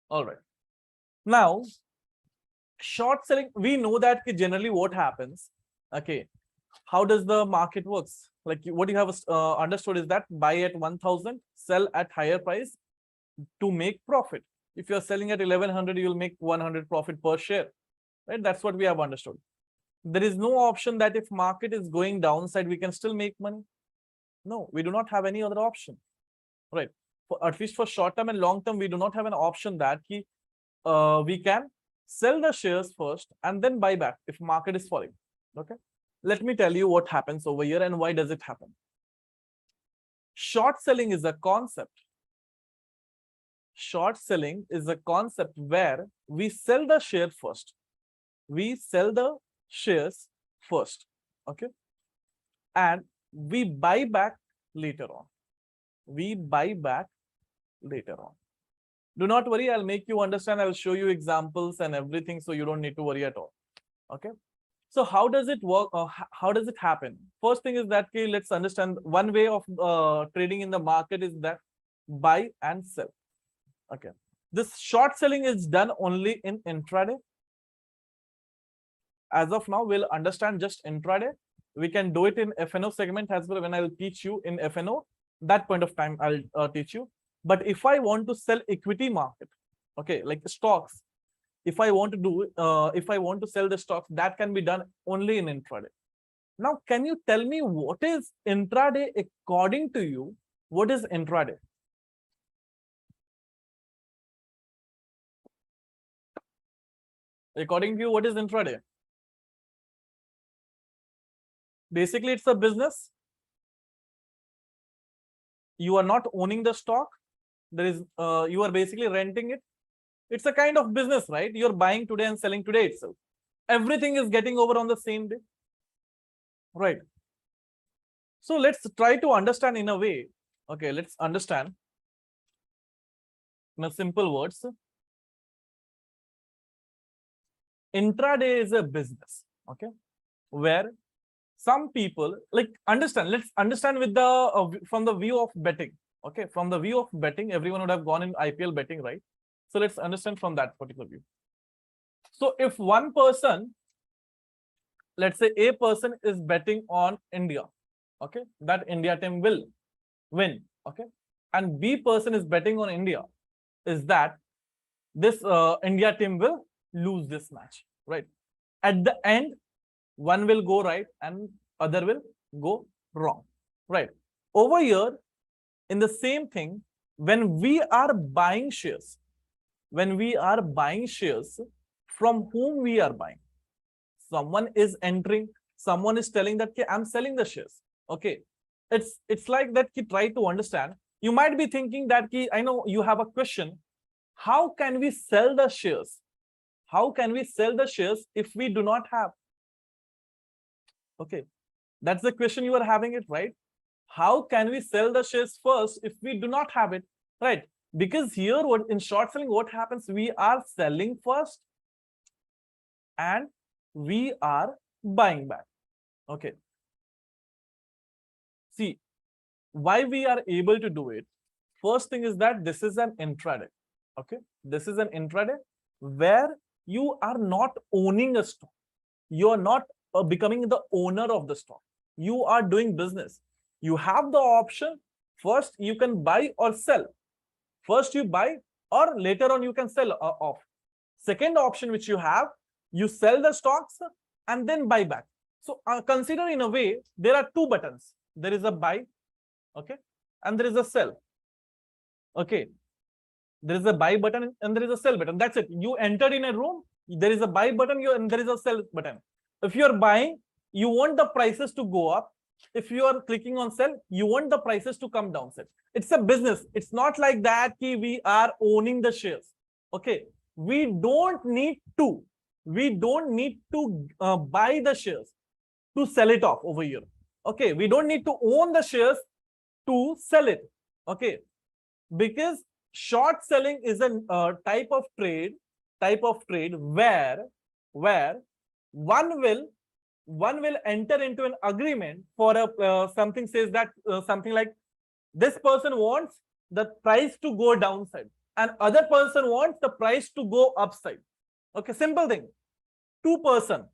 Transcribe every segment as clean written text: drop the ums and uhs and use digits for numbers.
All right. Now, short selling, we know that generally what happens. Okay. How does the market works? Like what you have understood is that buy at 1,000, sell at higher price to make profit. If you're selling at 1,100, you'll make 100 profit per share, right? That's what we have understood. There is no option that if market is going downside, we can still make money. No, we do not have any other option, right? At least for short term and long term, we do not have an option that we can sell the shares first and then buy back if market is falling. Okay, let me tell you what happens over here and why does it happen. Short selling is a concept. Short selling is a concept where we sell the share first. We sell the shares first. Okay, and we buy back later on. We buy back later on. Do not worry, I'll make you understand. I'll show you examples and everything, so you don't need to worry at all. Okay. So how does it work? How does it happen? First thing is that let's understand one way of trading in the market is that buy and sell. Okay. This short selling is done only in intraday. As of now, we'll understand just intraday. We can do it in FNO segment as well when I'll teach you in FNO. That point of time, I'll teach you. But if I want to sell equity market, okay, like stocks, if I want to sell the stocks, that can be done only in intraday. Now, can you tell me what is intraday according to you? What is intraday? According to you, what is intraday? Basically, it's a business. You are not owning the stock. There is you are basically renting it. It's a kind of business, right? You're buying today and selling today itself. Everything is getting over on the same day, right? So let's try to understand in a way. Okay, let's understand in a simple words. Intraday is a business, okay, where some people like understand. Let's understand with the from the view of betting. Okay, from the view of betting, everyone would have gone in IPL betting, right? So let's understand from that particular view. So if one person, let's say a person is betting on India, okay, that India team will win, okay, and B person is betting on India, is that this India team will lose this match, right? At the end, one will go right and other will go wrong, right? Over here, in the same thing, when we are buying shares, from whom we are buying? Someone is entering, someone is telling that I'm selling the shares. Okay, it's like that. Try to understand. You might be thinking that I know you have a question. How can we sell the shares? How can we sell the shares if we do not have? Okay, that's the question you are having it, right? How can we sell the shares first if we do not have it, right? Because here, in short selling, what happens? We are selling first and we are buying back. Okay. See, why we are able to do it? First thing is that this is an intraday. Okay. This is an intraday where you are not owning a stock. You are not becoming the owner of the stock. You are doing business. You have the option. First, you can buy or sell. First, you buy or later on you can sell off. Second option which you have, you sell the stocks and then buy back. So consider in a way, there are two buttons. There is a buy, okay, and there is a sell. Okay, there is a buy button and there is a sell button. That's it. You entered in a room, there is a buy button and there is a sell button. If you are buying, you want the prices to go up. If you are clicking on sell, you want the prices to come down. It's a business. It's not like that we are owning the shares. Okay, we don't need to buy the shares to sell it off over here. Okay, we don't need to own the shares to sell it. Okay, because short selling is a type of trade where one will enter into an agreement for a something says that something like this person wants the price to go downside. and other person wants the price to go upside. Okay, simple thing. Two person.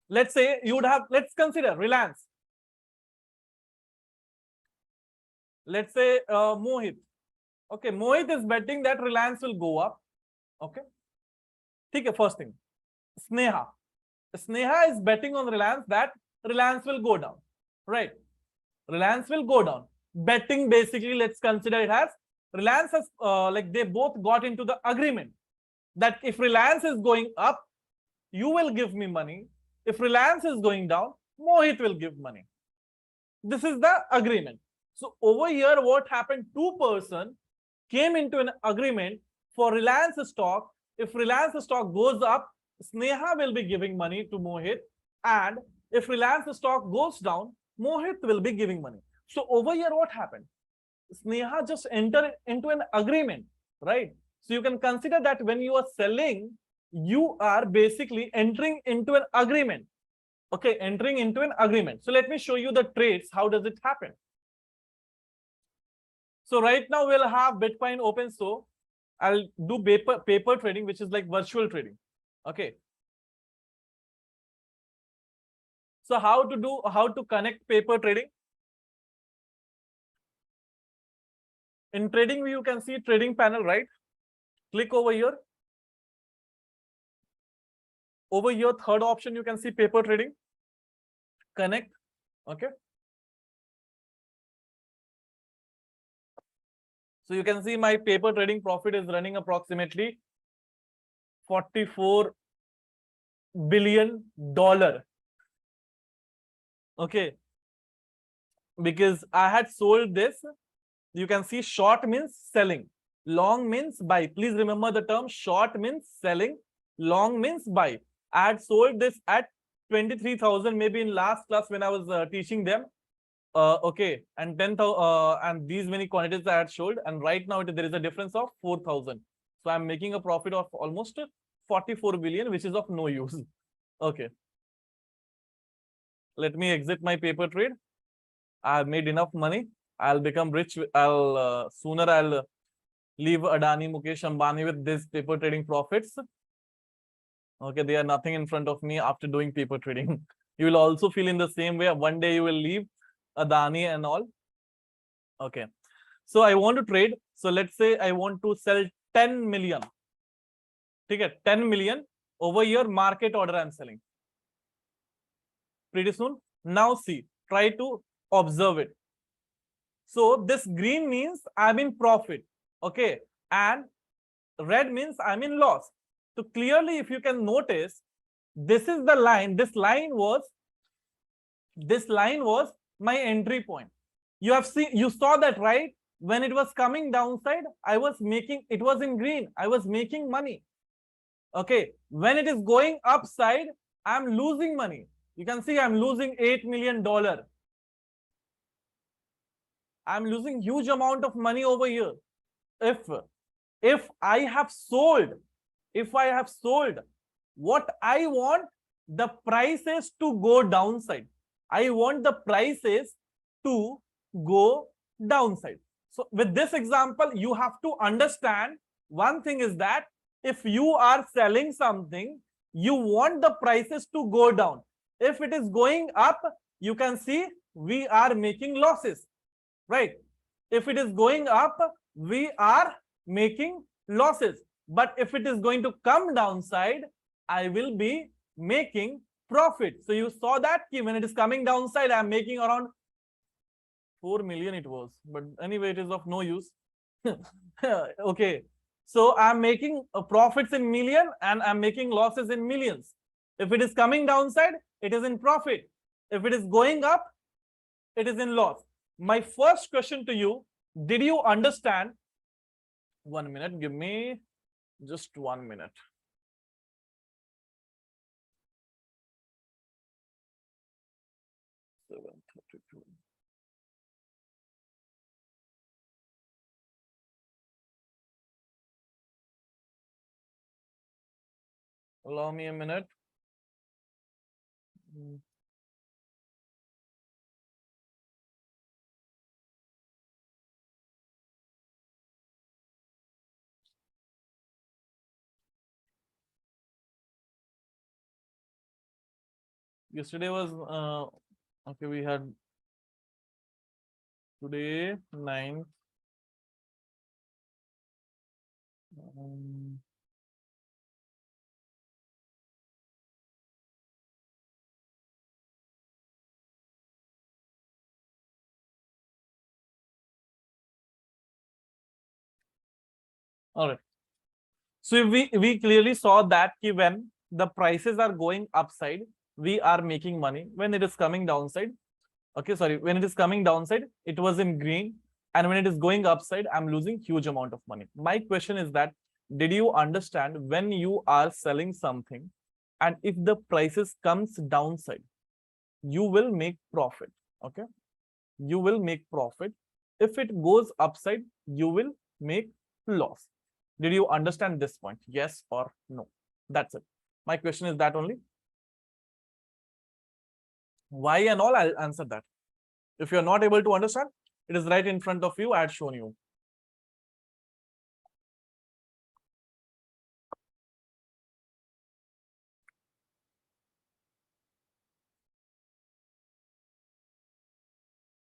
Let's say you would have, let's consider Reliance. Let's say Mohit. Okay, Mohit is betting that Reliance will go up. Okay. Okay, first thing. Sneha. Sneha is betting on Reliance that Reliance will go down. Right. Reliance will go down. Betting basically, let's consider it as Reliance has, like they both got into the agreement that if Reliance is going up, you will give me money. If Reliance is going down, Mohit will give money. This is the agreement. So over here, what happened? Two person came into an agreement for Reliance stock. If Reliance stock goes up, Sneha will be giving money to Mohit, and if Reliance stock goes down, Mohit will be giving money. So over here, what happened? Sneha just entered into an agreement, right? So you can consider that when you are selling, you are basically entering into an agreement. Okay, entering into an agreement. So let me show you the trades. How does it happen? So right now we'll have Bitcoin open. So I'll do paper trading, which is like virtual trading. Okay. So how to connect paper trading? In trading view, you can see trading panel, right? Click over here. Over here, third option, you can see paper trading. Connect. Okay. So you can see my paper trading profit is running approximately $44 billion. Okay. Because I had sold this. You can see short means selling. Long means buy. Please remember the term. Short means selling. Long means buy. I had sold this at 23,000 maybe in last class when I was teaching them. Okay, and 10,000 and these many quantities I had sold, and right now there is a difference of 4,000. So I'm making a profit of almost 44 billion, which is of no use. Okay. Let me exit my paper trade. I've made enough money. I'll become rich. Sooner I'll leave Adani, Mukesh Ambani with this paper trading profits. Okay, they are nothing in front of me after doing paper trading. You will also feel in the same way. One day you will leave Adani and all. Okay. So I want to trade. So let's say I want to sell 10 million. Okay, 10 million over here, market order I'm selling. Pretty soon. Now see, try to observe it. So this green means I'm in profit. Okay. And red means I'm in loss. So clearly, if you can notice, this is the line. This line was my entry point. You saw that, right? When it was coming downside, it was in green. I was making money. Okay. When it is going upside, I'm losing money. You can see I'm losing $8 million. I'm losing huge amount of money over here. If I have sold, what I want the prices to go downside. I want the prices to go downside. So with this example, you have to understand one thing is that if you are selling something, you want the prices to go down. If it is going up, you can see we are making losses, right? If it is going up, we are making losses. But if it is going to come downside, I will be making profit. So you saw that when it is coming downside, I'm making around 4 million it was. But anyway, it is of no use. Okay. So I'm making profits in million and I'm making losses in millions. If it is coming downside, it is in profit. If it is going up, it is in loss. My first question to you, did you understand? 1 minute, give me just 1 minute. Allow me a minute. Yesterday was okay. We had today 9th. All right. So we clearly saw that when the prices are going upside, we are making money. When it is coming downside, okay, sorry, when it is coming downside, it was in green, and when it is going upside, I'm losing huge amount of money. My question is that, did you understand when you are selling something, and if the prices comes downside, you will make profit. Okay, you will make profit. If it goes upside, you will make loss. Did you understand this point? Yes or no? That's it. My question is that only. Why and all, I'll answer that. If you're not able to understand, it is right in front of you. I had shown you.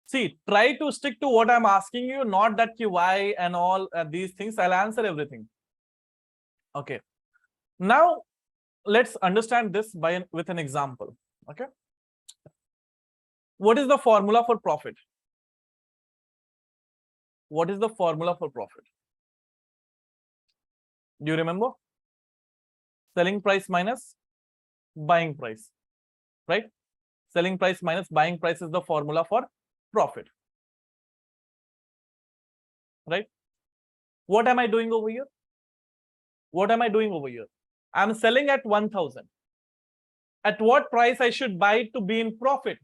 See, try to stick to what I'm asking you, not that why and all these things. I'll answer everything. Okay. Now, let's understand this with an example. Okay. What is the formula for profit? What is the formula for profit? Do you remember? Selling price minus buying price, right? Selling price minus buying price is the formula for profit, right? What am I doing over here? What am I doing over here? I'm selling at 1000. At what price I should buy to be in profit?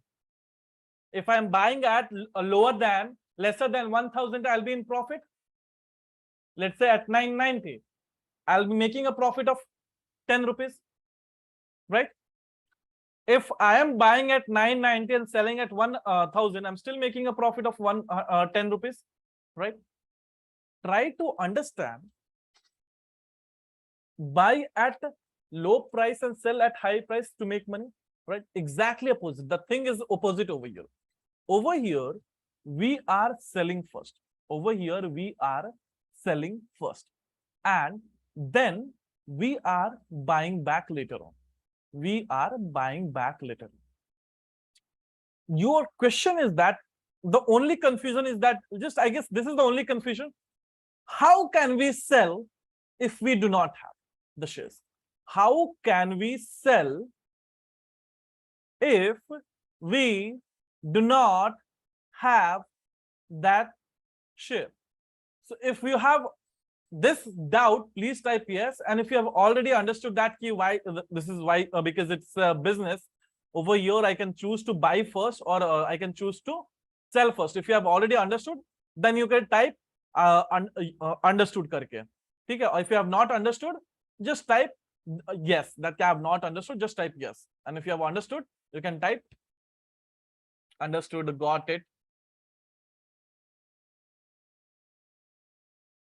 If I'm buying at a lesser than 1000, I'll be in profit. Let's say at 990, I'll be making a profit of 10 rupees, right? If I am buying at 990 and selling at 1000, I'm still making a profit of 10 rupees, right? Try to understand. Buy at low price and sell at high price to make money, right? Exactly opposite. The thing is opposite over here. Over here, we are selling first. Over here, we are selling first. And then we are buying back later on. We are buying back later on. Your question is that, the only confusion is that, just I guess this is the only confusion. How can we sell if we do not have the shares? How can we sell if we do not have that share? So if you have this doubt, please type yes. And if you have already understood that key, why this is why, because it's a business. Over here, I can choose to buy first, or I can choose to sell first. If you have already understood, then you can type understood karke. Okay? If you have not understood, just type yes. That I have not understood, just type yes. And if you have understood, you can type understood, got it.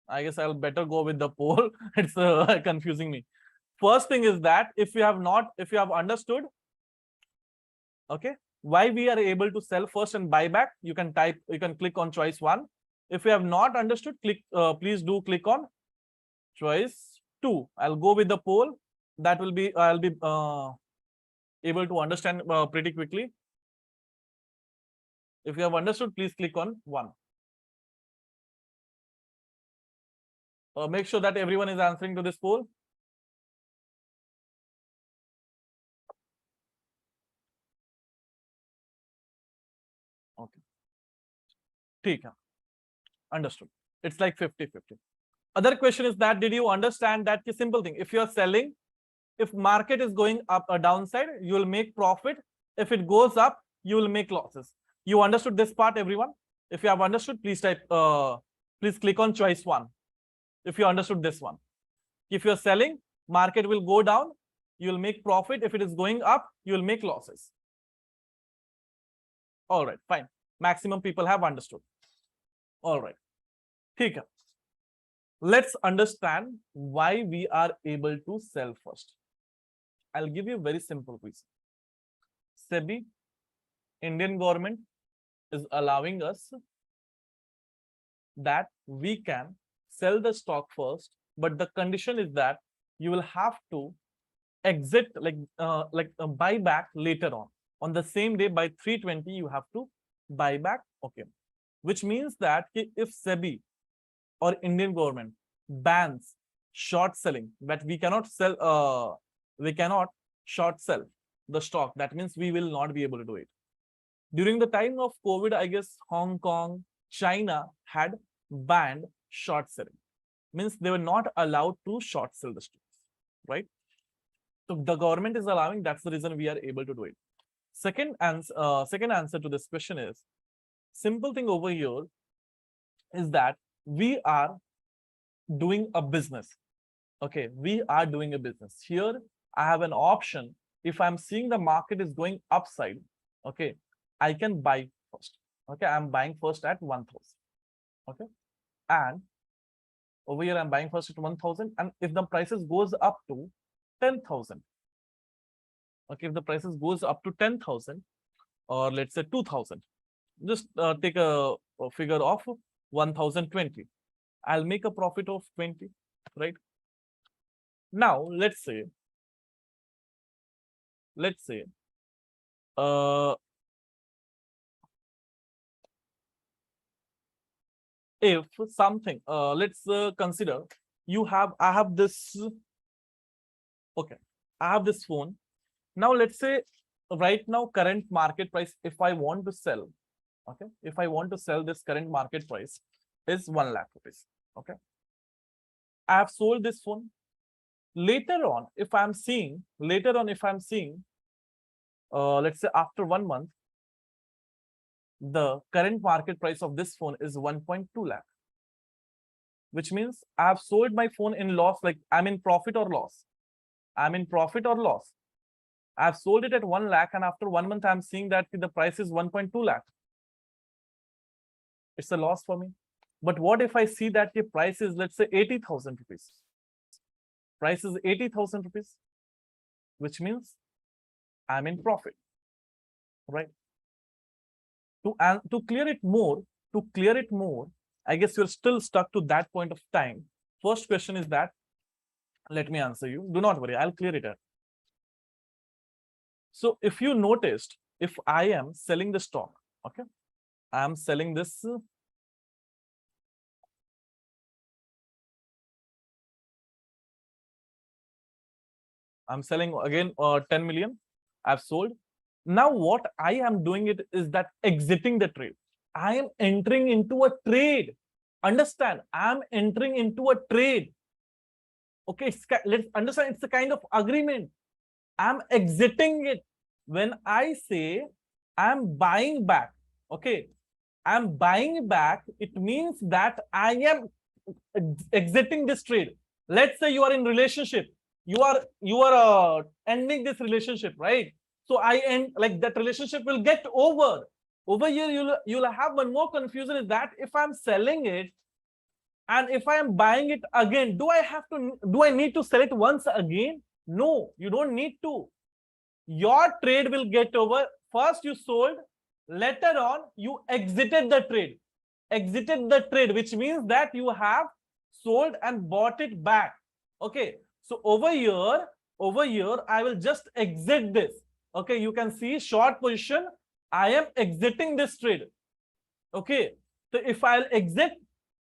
I guess I'll better go with the poll. It's confusing me. First thing is that if you have understood, okay, why we are able to sell first and buy back, you can click on choice 1. If you have not understood, please do click on choice 2. I'll go with the poll. That will be, I'll be able to understand pretty quickly. If you have understood, please click on 1. Make sure that everyone is answering to this poll. Okay. ठीक है. Understood. It's like 50-50. Other question is that, did you understand that simple thing? If you're selling, if market is going up or downside, you will make profit. If it goes up, you will make losses. You understood this part, everyone? If you have understood, please type, please click on choice 1. If you understood this one. If you're selling, market will go down, you will make profit. If it is going up, you will make losses. All right, fine. Maximum people have understood. All right. Okay. Let's understand why we are able to sell first. I'll give you a very simple reason. SEBI, Indian government, is allowing us that we can sell the stock first, but the condition is that you will have to exit, buy back later on the same day by 3:20 you have to buy back. Okay, which means that if SEBI or Indian government bans short selling, that we cannot short sell the stock, that means we will not be able to do it. During the time of COVID, I guess Hong Kong, China had banned short selling, means they were not allowed to short sell the stocks, right? So the government is allowing, that's the reason we are able to do it. Second answer to this question is, simple thing over here is that we are doing a business. Okay, we are doing a business. Here, I have an option. If I'm seeing the market is going upside, okay, I can buy first. Okay, I'm buying first at 1,000. Okay, and over here I'm buying first at 1,000, and if the prices goes up to 10,000, okay, if the prices goes up to 10,000, or let's say 2,000, just take a figure of 1,020. I'll make a profit of 20, right? Now let's say if something, let's consider I have this, okay, I have this phone. Now let's say right now current market price, if I want to sell, okay, if I want to sell, this current market price is 1 lakh rupees. Okay, I have sold this phone. Later on, if I'm seeing, let's say after 1 month, the current market price of this phone is 1.2 lakh, which means I have sold my phone in loss, like I'm in profit or loss. I'm in profit or loss. I've sold it at 1 lakh, and after 1 month, I'm seeing that the price is 1.2 lakh. It's a loss for me. But what if I see that the price is, let's say, 80,000 rupees? Price is 80,000 rupees, which means I'm in profit, right? To clear it more, I guess you're still stuck to that point of time. First question is that, let me answer you. Do not worry, I'll clear it up. So if you noticed, if I am selling the stock, okay, I'm selling this. I'm selling again 10 million. I've sold. Now what I am doing it is that exiting the trade. I am entering into a trade. Understand? I'm entering into a trade. Okay, let's understand, it's a kind of agreement. I'm exiting it. When I say I'm buying back, okay, I'm buying back, it means that I am exiting this trade. Let's say you are in relationship, you are ending this relationship, right? So I end, like, that relationship will get over. Over here, you'll have one more confusion, is that if I'm selling it and if I am buying it again, do I need to sell it once again? No, you don't need to. Your trade will get over. First you sold, later on you exited the trade. Which means that you have sold and bought it back. Okay, so over here I will just exit this. Okay, you can see short position, I am exiting this trade. Okay, so if I'll exit,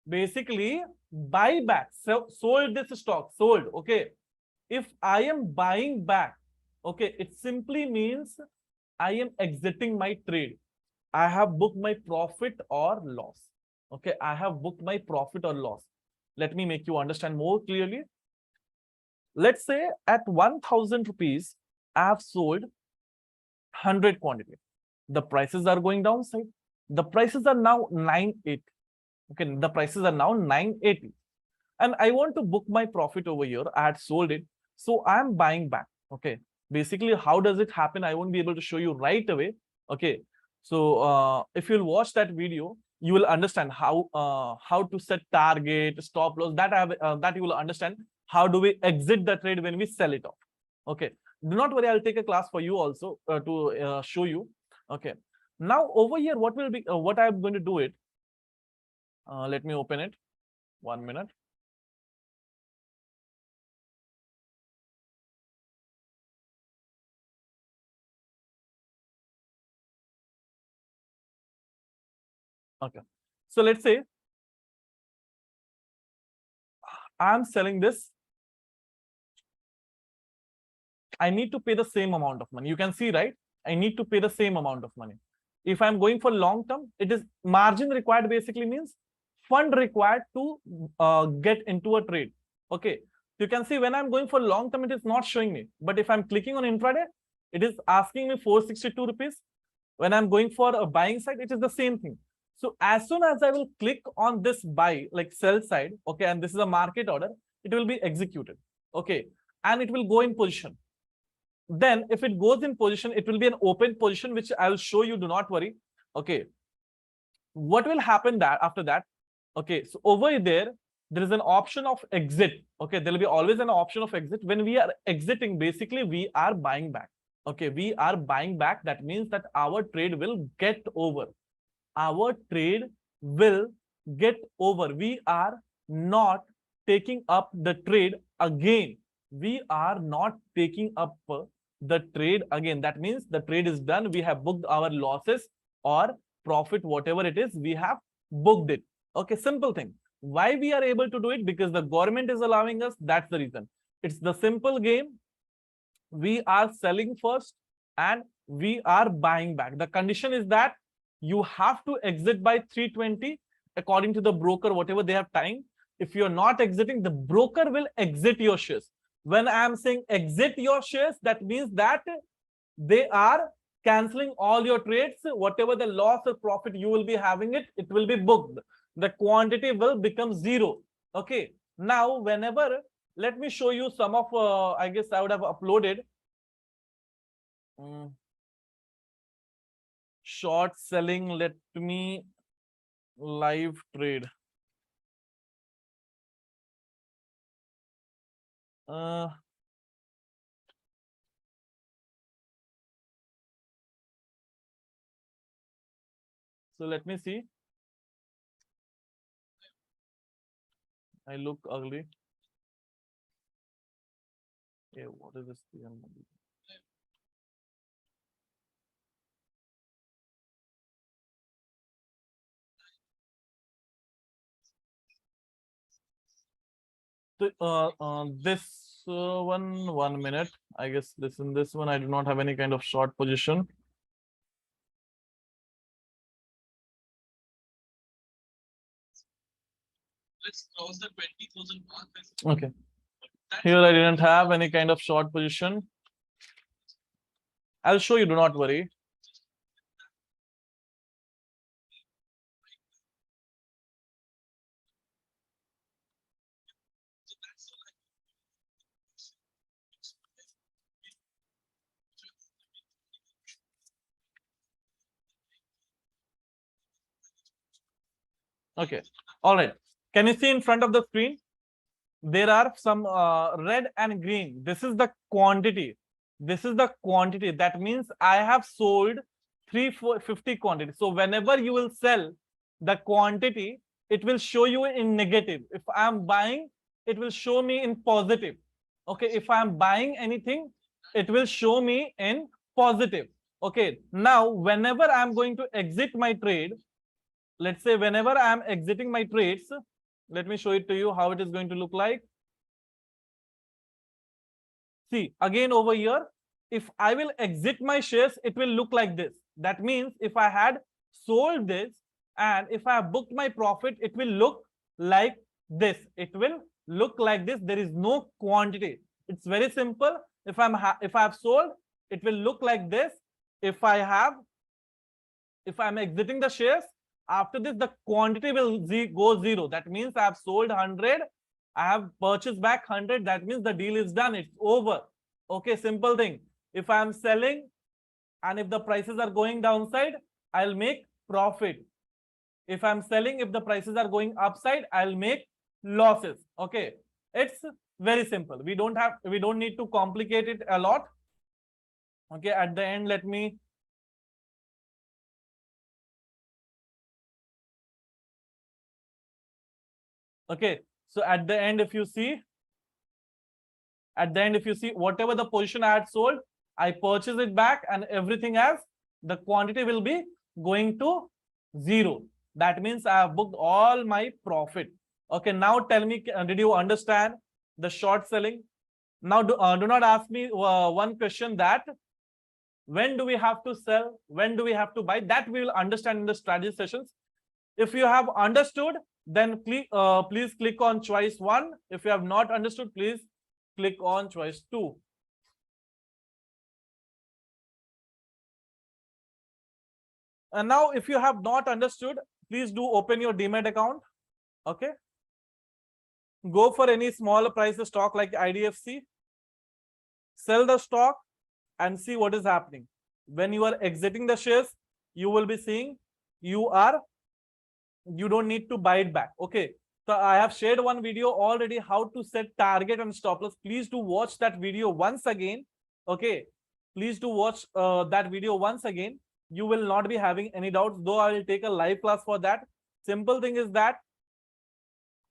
basically buy back, so sold this stock, sold. Okay, if I am buying back, okay, it simply means I am exiting my trade. I have booked my profit or loss. Okay, I have booked my profit or loss. Let me make you understand more clearly. Let's say at 1,000 rupees, I have sold 100 quantity. The prices are going downside. The prices are now 980. Okay, the prices are now 980. And I want to book my profit over here. I had sold it. So I'm buying back. Okay, basically, how does it happen? I won't be able to show you right away. Okay, so if you'll watch that video, you will understand how to set target, stop loss. That you will understand. How do we exit the trade when we sell it off? Okay, Do not worry, I'll take a class for you also to show you. Okay. Now over here, what will be what I'm going to do it. Let me open it. 1 minute. Okay. So let's say I'm selling this. I need to pay the same amount of money. You can see, right? I need to pay the same amount of money. If I'm going for long term, it is margin required basically means fund required to get into a trade. Okay. You can see when I'm going for long term, it is not showing me. But if I'm clicking on intraday, it is asking me 462 rupees. When I'm going for a buying side, it is the same thing. So as soon as I will click on this buy, like sell side, okay, and this is a market order, it will be executed. Okay. And it will go in position. Then if it goes in position, it will be an open position, which I'll show you. Do not worry. Okay. What will happen that after that? Okay. So over there is an option of exit. Okay. There will be always an option of exit. When we are exiting, basically we are buying back. Okay. We are buying back. That means that our trade will get over. Our trade will get over. We are not taking up the trade again. We are not taking up the trade again. That means the trade is done. We have booked our losses or profit, whatever it is, we have booked it. Okay, simple thing. Why we are able to do it? Because the government is allowing us. That's the reason. It's the simple game. We are selling first and we are buying back. The condition is that you have to exit by 320 according to the broker, whatever they have time. If you're not exiting, the broker will exit your shares. When I am saying exit your shares, that means that they are canceling all your trades. Whatever the loss or profit you will be having it will be booked. The quantity will become zero. Okay. Now, whenever, let me show you some of, I guess I would have uploaded short selling. Let me live trade. So let me see. I look ugly. Okay, what is this? This 1 minute. I guess this one I do not have any kind of short position. Let's cross the 20,000 mark. Okay. Here I didn't have any kind of short position. I'll show you. Do not worry. Okay. All right. Can you see in front of the screen? There are some red and green. This is the quantity. This is the quantity. That means I have sold 350 quantity. So whenever you will sell the quantity, it will show you in negative. If I am buying, it will show me in positive. Okay. If I am buying anything, it will show me in positive. Okay. Now, whenever I am going to exit my trade, let's say whenever I am exiting my trades, let me show it to you how it is going to look like. See, again over here, if I will exit my shares, it will look like this. That means if I had sold this and if I have booked my profit, it will look like this. It will look like this. There is no quantity. It's very simple. If I have sold, it will look like this. If I'm exiting the shares, after this, the quantity will go zero. That means I have sold 100. I have purchased back 100. That means the deal is done. It's over. Okay, simple thing. If I am selling and if the prices are going downside, I'll make profit. If I'm selling, if the prices are going upside, I'll make losses. Okay, it's very simple. We don't need to complicate it a lot. Okay, at the end, let me. Okay, so at the end, if you see, whatever the position I had sold, I purchase it back, and everything else, the quantity will be going to 0. That means I have booked all my profit. Okay, now tell me, did you understand the short selling? Now do not ask me one question, that when do we have to sell, when do we have to buy, that we will understand in the strategy sessions. If you have understood, then please click on choice 1. If you have not understood, please click on choice 2. And now, if you have not understood, please do open your Demat account. Okay. Go for any small price stock like IDFC. Sell the stock and see what is happening. When you are exiting the shares, you will be seeing you don't need to buy it back. Okay. So I have shared one video already, how to set target and stop loss. Please do watch that video once again. Okay. Please do watch that video once again. You will not be having any doubts, though I will take a live class for that. Simple thing is that,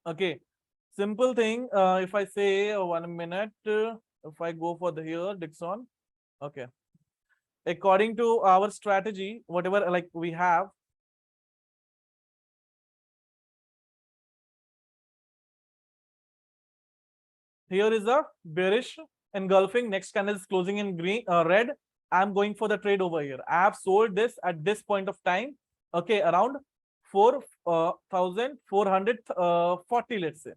okay, simple thing, if I say 1 minute, if I go for the here, Dixon, okay. According to our strategy, whatever like we have, here is a bearish engulfing, next candle is closing in green, red. I'm going for the trade over here. I have sold this at this point of time, okay, around 4,440, let's say.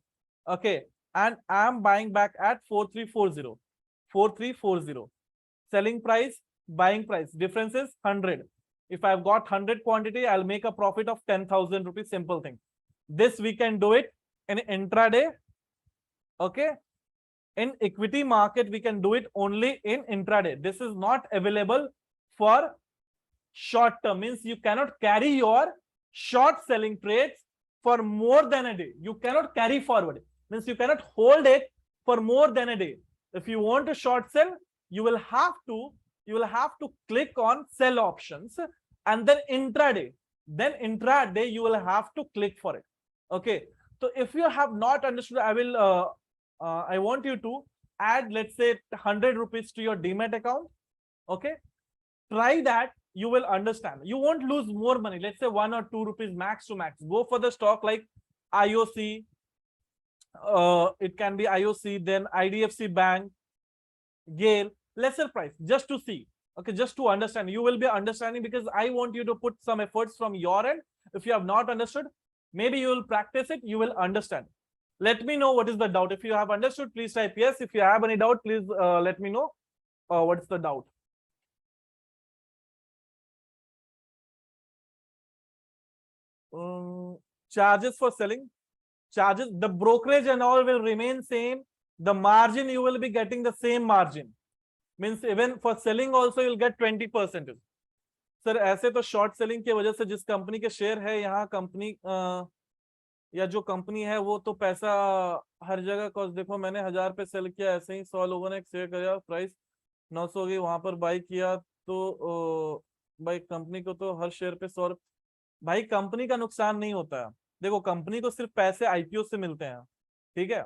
Okay, and I'm buying back at 4340. 4340. Selling price, buying price, difference is 100. If I've got 100 quantity, I'll make a profit of 10,000 rupees. Simple thing. This we can do it in intraday. Okay. In equity market, we can do it only in intraday. This is not available for short term. Means you cannot carry your short selling trades for more than a day. You cannot carry forward. Means you cannot hold it for more than a day. If you want to short sell, you will have to click on sell options, and then intraday. Then intraday you will have to click for it. Okay. So if you have not understood, I want you to add, let's say, 100 rupees to your Demat account. Okay. Try that. You will understand. You won't lose more money. Let's say 1 or 2 rupees max to max. Go for the stock like IOC. It can be IOC, then IDFC Bank, Gale, lesser price, just to see. Okay, just to understand. You will be understanding, because I want you to put some efforts from your end. If you have not understood, maybe you will practice it, you will understand. Let me know what is the doubt. If you have understood, please type yes. If you have any doubt, please let me know what's the doubt. Charges for selling, charges, the brokerage and all will remain same. The margin, you will be getting the same margin. Means even for selling also you'll get 20%. Sir ऐसे तो short selling की वजह से जिस company के share है यहाँ company या जो कंपनी है वो तो पैसा हर जगह कॉस्ट, देखो मैंने 1000 पे सेल किया, ऐसे ही 100 लोगों ने शेयर किया, प्राइस 900 हो गई, वहां पर बाई किया तो भाई कंपनी को तो हर शेयर पे 100। भाई कंपनी का नुकसान नहीं होता है। देखो कंपनी को सिर्फ पैसे आईपीओ से मिलते हैं, ठीक है,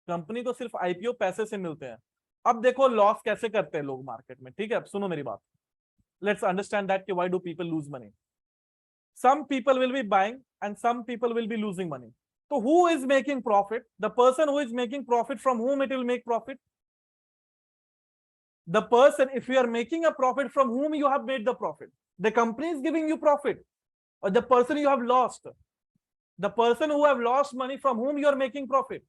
कंपनी को सिर्फ आईपीओ पैसे से मिलते हैं। अब देखो लॉस कैसे करते हैं लोग मार्केट में, ठीक है, अब सुनो मेरी बात। लेट्स अंडरस्टैंड दैट कि why do people lose money. Some people will be buying and some people will be losing money. तो who is making profit? The person who is making profit, from whom it will make profit? The person, if you are making a profit, from whom you have made the profit? The company is giving you profit, or the person you have lost? The person who have lost money, from whom you are making profit?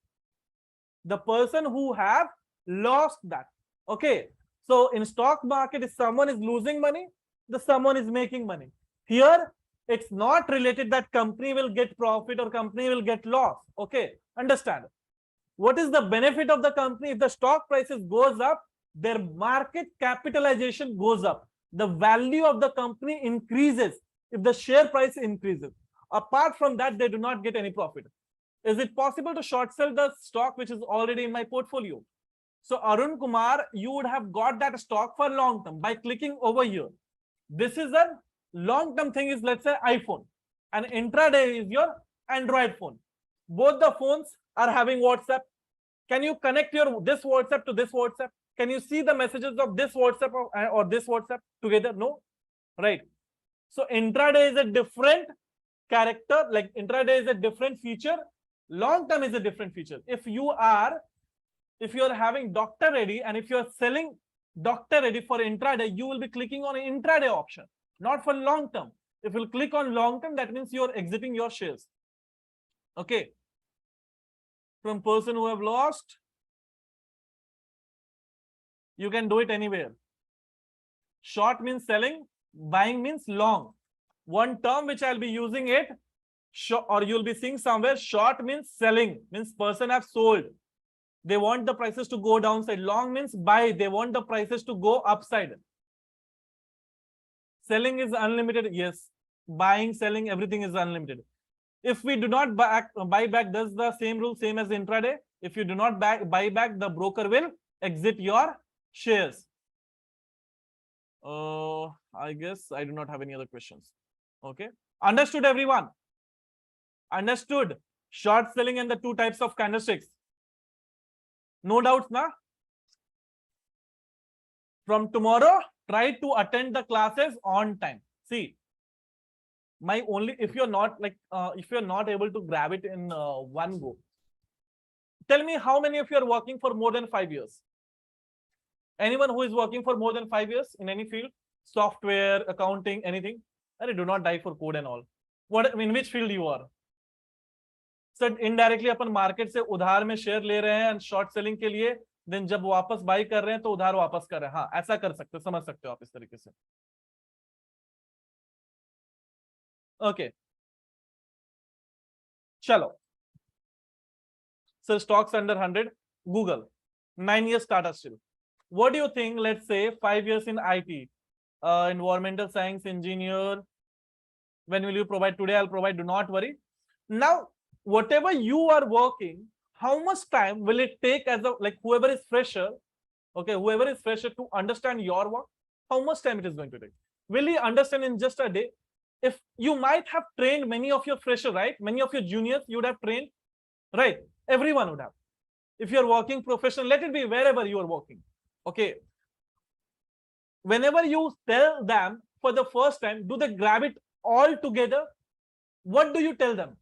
The person who have lost that. Okay, so in stock market, if someone is losing money, the someone is making money. Here it's not related that company will get profit or company will get loss. Okay, understand. What is the benefit of the company? If the stock prices goes up, their market capitalization goes up, the value of the company increases if the share price increases. Apart from that, they do not get any profit. Is it possible to short sell the stock which is already in my portfolio? So Arun Kumar, you would have got that stock for long term by clicking over here. This is a long term thing is, let's say, iPhone, and intraday is your Android phone. Both the phones are having WhatsApp. Can you connect your this WhatsApp to this WhatsApp? Can you see the messages of this WhatsApp or this WhatsApp together? No, right? So intraday is a different character, like intraday is a different feature. Long term is a different feature. If you are having doctor ready and if you're selling doctor ready for intraday, you will be clicking on an intraday option, not for long term. If you click on long term, that means you're exiting your shares. Okay. From person who have lost, you can do it anywhere. Short means selling, buying means long. One term which I'll be using it, or you'll be seeing somewhere, short means selling, means person have sold. They want the prices to go downside. Long means buy. They want the prices to go upside. Selling is unlimited. Yes. Buying, selling, everything is unlimited. If we do not buy back, does the same rule same as intraday? If you do not buy back, the broker will exit your shares. I guess I do not have any other questions. Okay. Understood, everyone? Understood. Short selling and the two types of candlesticks. No doubts, na? From tomorrow, try to attend the classes on time. See, my only, if you're not able to grab it in one go, tell me how many of you are working for more than 5 years? Anyone who is working for more than 5 years in any field, software, accounting, anything? And do not die for code and all. What, in which field you are? So indirectly upon market से उधार में share ले रहे हैं and short selling के लिए, then जब वापस बाई कर रहे हैं तो उधार वापस कर रहे हैं. हाँ, ऐसा कर सकते हो, समझ सकते हो आप इस तरीके से. ओके, चलो. So stocks under 100, Google, 9 years Tata Steel. What do you think? Let's say 5 years in IT, environmental science engineer. When will you provide? Today I'll provide. Do not worry. Now, whatever you are working, how much time will it take as a, like, whoever is fresher, okay, whoever is fresher to understand your work, how much time it is going to take? Will he understand in just a day? If you might have trained many of your fresher, right? Many of your juniors you would have trained, right? Everyone would have. If you're working professional, let it be wherever you are working. Okay. Whenever you tell them for the first time, do they grab it all together? What do you tell them?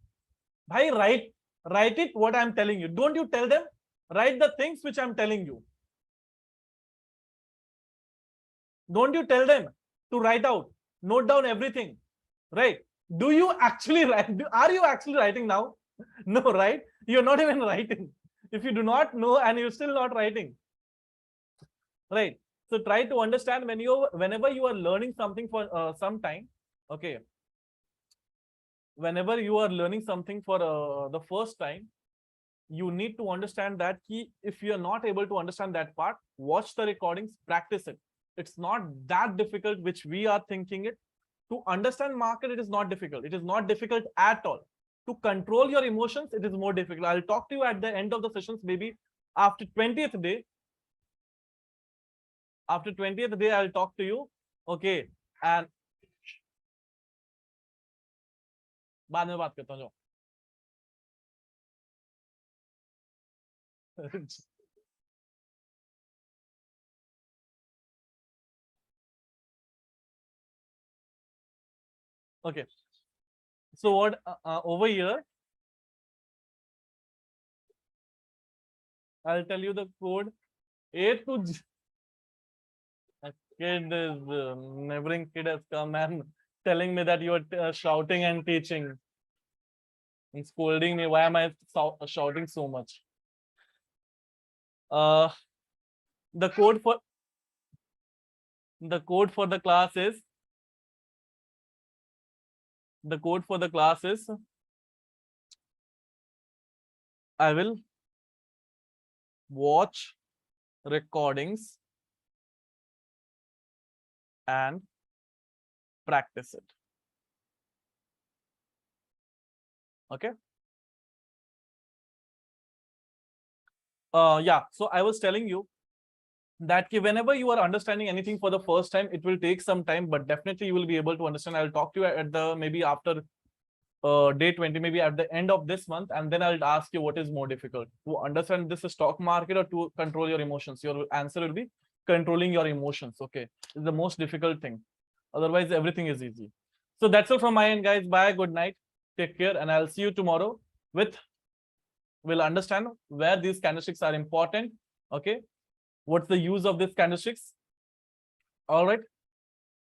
Bhai, write it what I'm telling you. Don't you tell them, write the things which I'm telling you. Don't you tell them to write out, note down everything, right? Do you actually write? Are you actually writing now? No, right? You're not even writing. If you do not know and you're still not writing, right? So try to understand whenever you are learning something for some time, okay. Whenever you are learning something for the first time, you need to understand that if you are not able to understand that part, watch the recordings, practice it. It's not that difficult, which we are thinking it. To understand market, it is not difficult. It is not difficult at all. To control your emotions, it is more difficult. I'll talk to you at the end of the sessions, maybe after 20th day. After 20th day, I'll talk to you. Okay. And बाद में बात करता हूँ जो. Okay. So what over here, I'll tell you the code A to G. A kid is neighboring kid has come and telling me that you are shouting and teaching and scolding me. Why am I shouting so much? The code for the class is I will watch recordings and practice it. Okay. Yeah. So I was telling you, that whenever you are understanding anything for the first time, it will take some time, but definitely you will be able to understand. I'll talk to you at the maybe after day 20, maybe at the end of this month, and then I'll ask you what is more difficult, to understand this stock market or to control your emotions. Your answer will be controlling your emotions. Okay, it's the most difficult thing. Otherwise, everything is easy. So that's all from my end, guys. Bye, good night, take care, and I'll see you tomorrow with, we'll understand where these candlesticks are important. Okay, what's the use of these candlesticks? All right.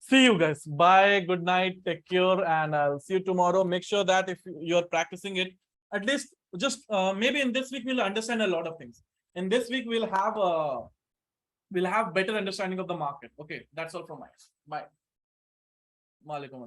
See you guys. Bye. Good night. Take care. And I'll see you tomorrow. Make sure that if you're practicing it, at least just maybe in this week, we'll understand a lot of things. In this week, we'll have better understanding of the market. Okay. That's all from my end. Bye. Walaikum assalam.